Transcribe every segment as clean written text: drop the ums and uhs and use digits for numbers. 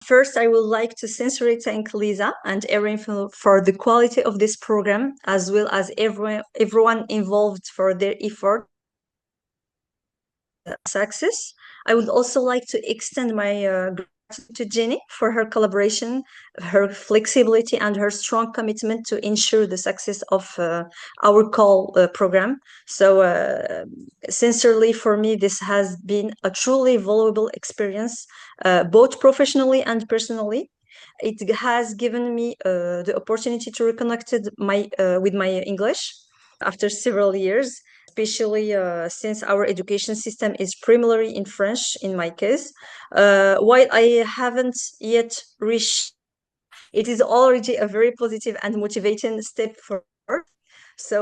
First, I would like to sincerely thank Lisa and Erin for the quality of this program, as well as everyone involved for their effort success. I would also like to extend my gratitude to Jenni for her collaboration, her flexibility, and her strong commitment to ensure the success of our COIL program. So, sincerely, for me, this has been a truly valuable experience, both professionally and personally. It has given me the opportunity to reconnect with my English after several years, especially since our education system is primarily in French in my case. While I haven't yet reached, it is already a very positive and motivating step forward. So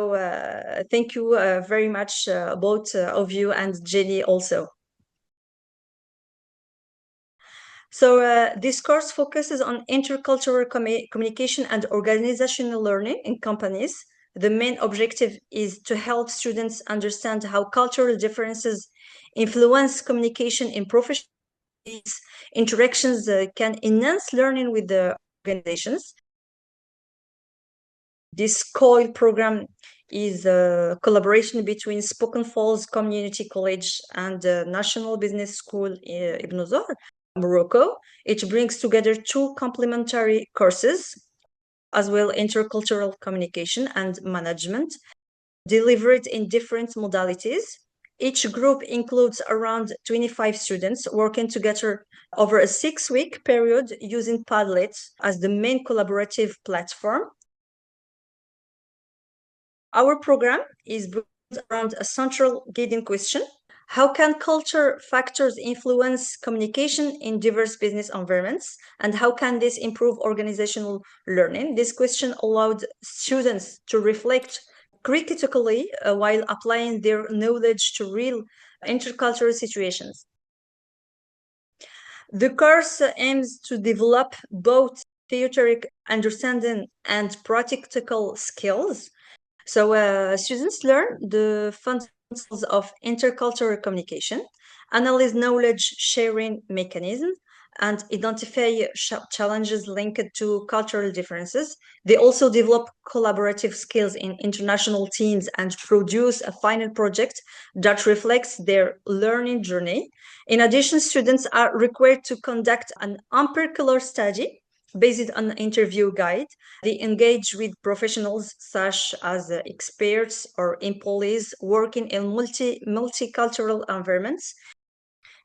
thank you very much, both of you and Jenni also. So this course focuses on intercultural communication and organizational learning in companies. The main objective is to help students understand how cultural differences influence communication in professional interactions can enhance learning with the organizations. This COIL program is a collaboration between Spoken Falls Community College and the National Business School Ibn Zor, Morocco. It brings together two complementary courses, as well intercultural communication and management, delivered in different modalities. Each group includes around 25 students working together over a 6-week period using Padlet as the main collaborative platform. Our program is built around a central guiding question: how can culture factors influence communication in diverse business environments, and how can this improve organizational learning? This question allowed students to reflect critically while applying their knowledge to real intercultural situations. The course aims to develop both theoretic understanding and practical skills. So students learn the fundamentals of intercultural communication, analyze knowledge sharing mechanisms, and identify challenges linked to cultural differences. They also develop collaborative skills in international teams and produce a final project that reflects their learning journey. In addition, students are required to conduct an empirical study based on an interview guide. They engage with professionals such as experts or employees working in multicultural environments.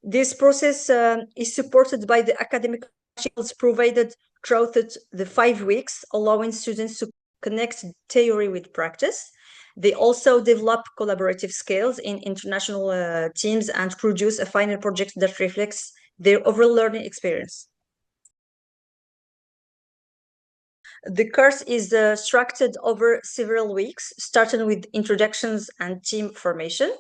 This process is supported by the academic materials provided throughout the 5 weeks, allowing students to connect theory with practice. They also develop collaborative skills in international teams and produce a final project that reflects their overall learning experience. The course is structured over several weeks, starting with introductions and team formation,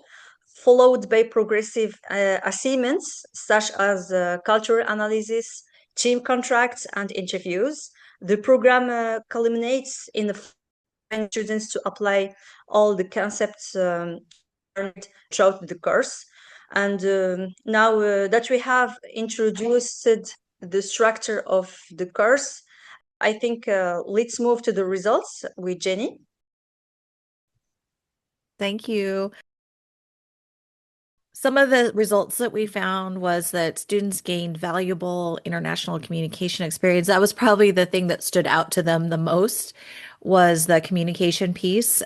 followed by progressive assignments such as cultural analysis, team contracts, and interviews. The program culminates in the students to apply all the concepts throughout the course. And now that we have introduced the structure of the course, I think let's move to the results with Jenni. Thank you. Some of the results that we found was that students gained valuable international communication experience. That was probably the thing that stood out to them the most, was the communication piece.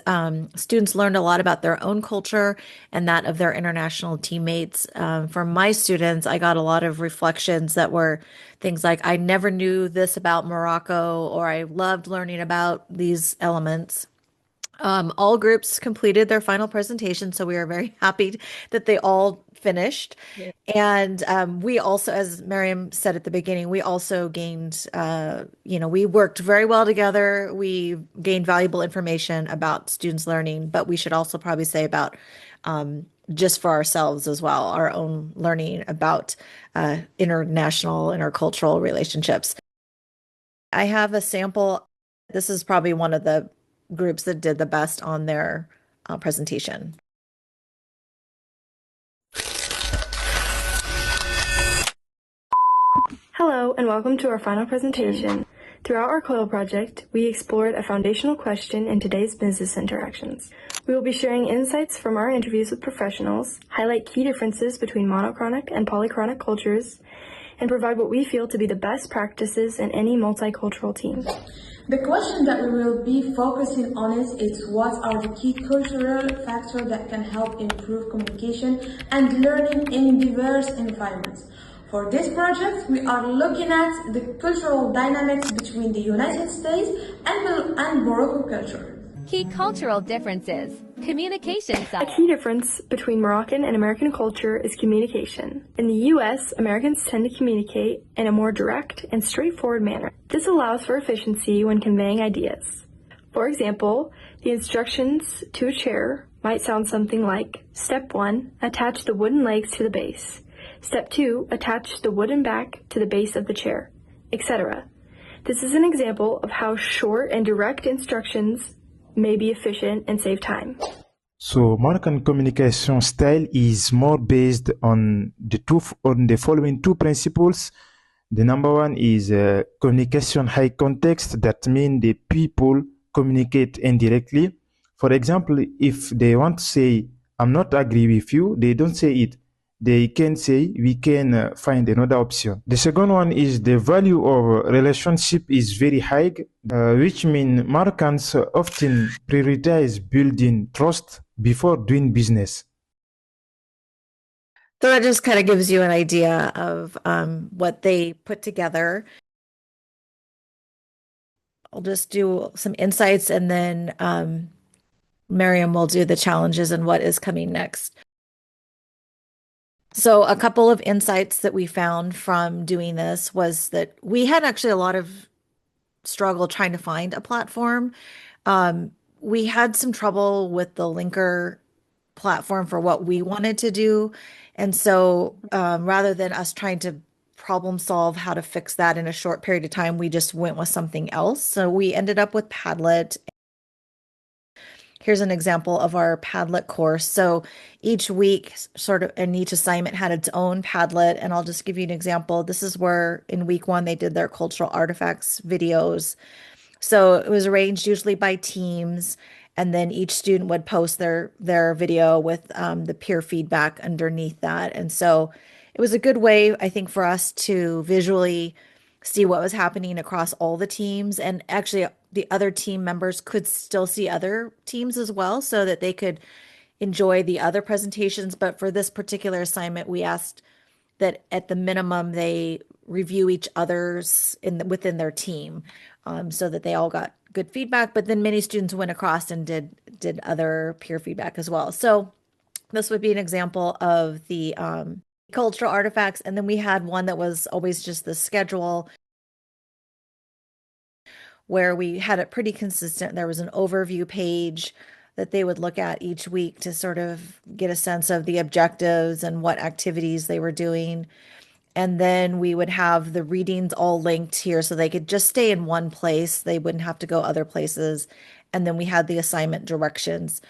Students learned a lot about their own culture and that of their international teammates. For my students, I got a lot of reflections that were things like, I never knew this about Morocco, or I loved learning about these elements. All groups completed their final presentation, so we are very happy that they all finished. Yeah. And we also, as Meryam said at the beginning, we also gained, we worked very well together. We gained valuable information about students learning, but we should also probably say about just for ourselves as well, our own learning about international, intercultural relationships. I have a sample. This is probably one of the groups that did the best on their presentation. Hello, and welcome to our final presentation. Throughout our COIL project, we explored a foundational question in today's business interactions. We will be sharing insights from our interviews with professionals, highlight key differences between monochronic and polychronic cultures, and provide what we feel to be the best practices in any multicultural team. The question that we will be focusing on is what are the key cultural factors that can help improve communication and learning in diverse environments. For this project, we are looking at the cultural dynamics between the United States and Morocco culture. Key cultural differences. Communication style. A key difference between Moroccan and American culture is communication. In the U.S., Americans tend to communicate in a more direct and straightforward manner. This allows for efficiency when conveying ideas. For example, the instructions to a chair might sound something like, Step 1, attach the wooden legs to the base. Step 2, attach the wooden back to the base of the chair, etc. This is an example of how short and direct instructions may be efficient and save time. So Moroccan communication style is more based on the following two principles. The number one is communication high context. That means the people communicate indirectly. For example, if they want to say, I'm not agree with you, they don't say it. They can say, we can find another option. The second one is the value of relationship is very high, which means Moroccans often prioritize building trust before doing business. So that just kind of gives you an idea of what they put together. I'll just do some insights and then Meryam will do the challenges and what is coming next. So a couple of insights that we found from doing this was that we had actually a lot of struggle trying to find a platform. We had some trouble with the linker platform for what we wanted to do. And so rather than us trying to problem solve how to fix that in a short period of time, we just went with something else. So we ended up with Padlet. Here's an example of our Padlet course. So each week, sort of, and each assignment had its own Padlet. And I'll just give you an example. This is where in week 1, they did their cultural artifacts videos. So it was arranged usually by teams. And then each student would post their video with the peer feedback underneath that. And so it was a good way, I think, for us to visually see what was happening across all the teams. And actually, the other team members could still see other teams as well so that they could enjoy the other presentations. But for this particular assignment, we asked that at the minimum, they review each other's within their team so that they all got good feedback. But then many students went across and did other peer feedback as well. So this would be an example of the cultural artifacts. And then we had one that was always just the schedule where we had it pretty consistent. There was an overview page that they would look at each week to sort of get a sense of the objectives and what activities they were doing. And then we would have the readings all linked here so they could just stay in one place. They wouldn't have to go other places. And then we had the assignment directions.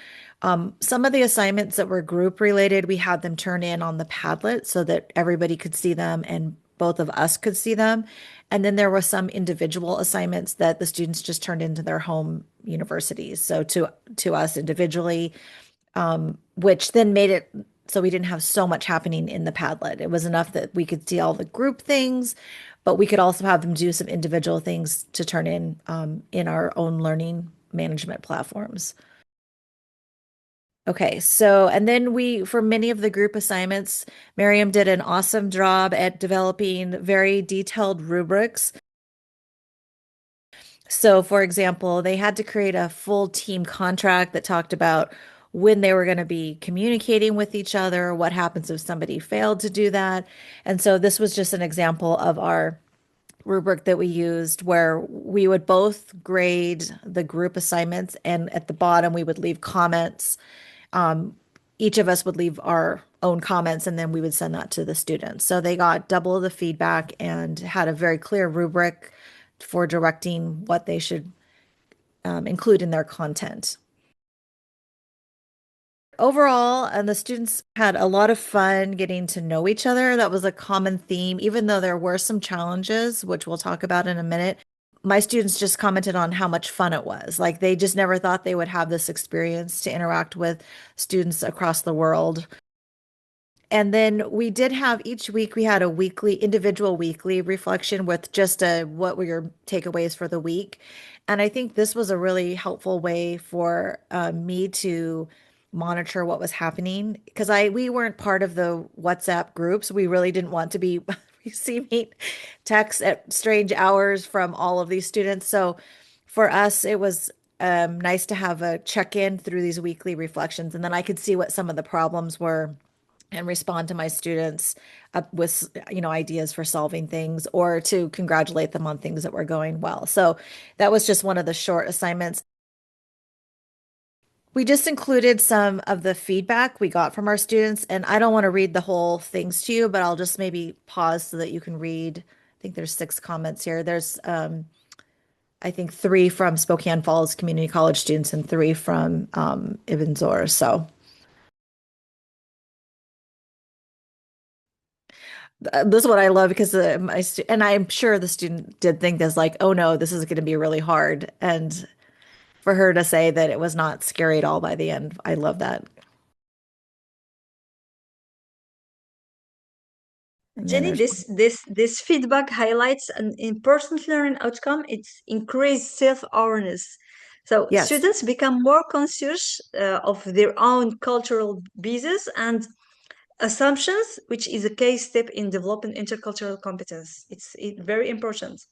Some of the assignments that were group related, we had them turn in on the Padlet so that everybody could see them and both of us could see them. And then there were some individual assignments that the students just turned into their home universities. So to us individually, which then made it so we didn't have so much happening in the Padlet. It was enough that we could see all the group things, but we could also have them do some individual things to turn in our own learning management platforms. Okay, so, and then for many of the group assignments, Meryam did an awesome job at developing very detailed rubrics. So, for example, they had to create a full team contract that talked about when they were going to be communicating with each other, what happens if somebody failed to do that. And so this was just an example of our rubric that we used where we would both grade the group assignments, and at the bottom we would leave comments. Each of us would leave our own comments and then we would send that to the students. So they got double the feedback and had a very clear rubric for directing what they should include in their content. Overall, and the students had a lot of fun getting to know each other. That was a common theme, even though there were some challenges, which we'll talk about in a minute. My students just commented on how much fun it was. Like they just never thought they would have this experience to interact with students across the world. And then we did have each week, we had a individual weekly reflection with just what were your takeaways for the week. And I think this was a really helpful way for me to monitor what was happening because we weren't part of the WhatsApp groups. We really didn't want to be receiving texts at strange hours from all of these students. So for us, it was nice to have a check-in through these weekly reflections, and then I could see what some of the problems were and respond to my students with ideas for solving things or to congratulate them on things that were going well. So that was just one of the short assignments. We just included some of the feedback we got from our students, and I don't want to read the whole things to you, but I'll just maybe pause so that you can read. I think there's 6 comments here. There's I think 3 from Spokane Falls Community College students and 3 from Ibn Zor. So this is what I love because and I'm sure the student did think this, like, oh no, this is going to be really hard. And for her to say that it was not scary at all by the end, I love that. Jenny, this feedback highlights an important learning outcome. It's increased self-awareness. So yes. Students become more conscious of their own cultural biases and assumptions, which is a key step in developing intercultural competence. It's very important.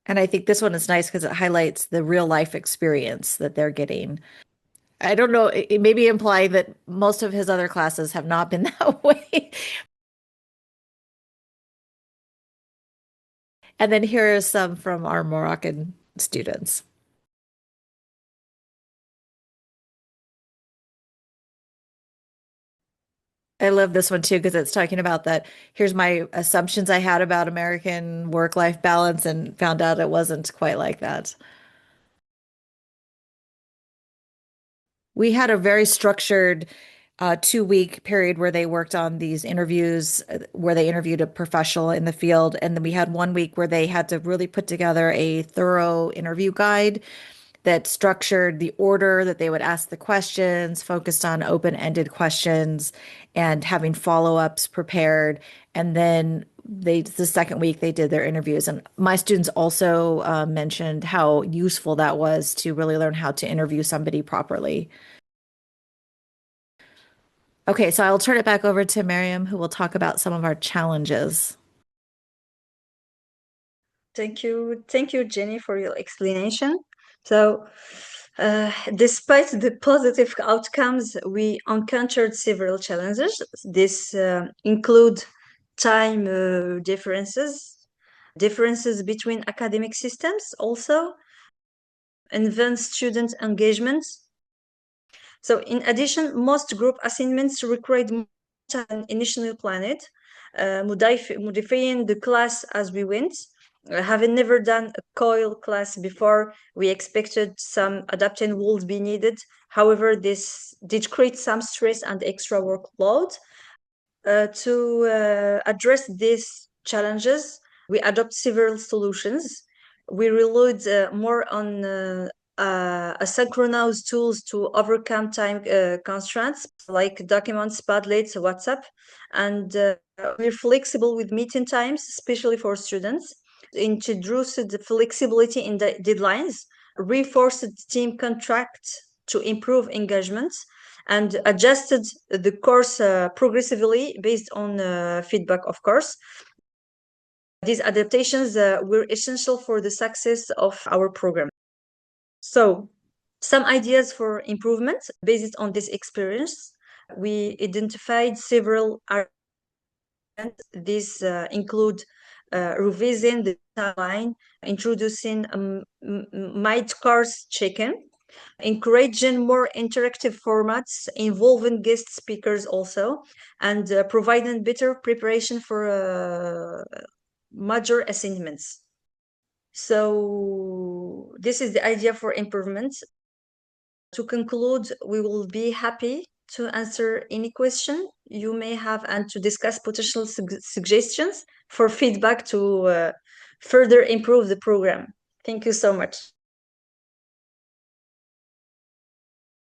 And I think this one is nice because it highlights the real life experience that they're getting. I don't know, it maybe imply that most of his other classes have not been that way. And then here are some from our Moroccan students. I love this one too because it's talking about that. Here's my assumptions I had about American work-life balance and found out it wasn't quite like that. We had a very structured 2-week period where they worked on these interviews, where they interviewed a professional in the field. And then we had 1 week where they had to really put together a thorough interview guide that structured the order that they would ask the questions, focused on open-ended questions and having follow-ups prepared. And then the second week they did their interviews. And my students also mentioned how useful that was to really learn how to interview somebody properly. Okay, so I'll turn it back over to Meryam, who will talk about some of our challenges. Thank you, Jenny, for your explanation. So, despite the positive outcomes, we encountered several challenges. This include time differences between academic systems, also advanced student engagement. So, in addition, most group assignments required more time than initially planned, modifying the class as we went. Having never done a COIL class before, we expected some adapting would be needed. However, this did create some stress and extra workload. To address these challenges, we adopt several solutions. We relied more on asynchronous tools to overcome time constraints like documents, Padlet, WhatsApp, and we're flexible with meeting times, especially for students. Introduced the flexibility in the deadlines, reinforced team contracts to improve engagement, and adjusted the course progressively based on feedback, of course. These adaptations were essential for the success of our program. So, some ideas for improvement based on this experience. We identified several areas. These include revising the timeline, introducing mid-course check-in, encouraging more interactive formats involving guest speakers also, and providing better preparation for major assignments. So this is the idea for improvement. To conclude, we will be happy to answer any question you may have and to discuss potential suggestions for feedback to further improve the program. Thank you so much.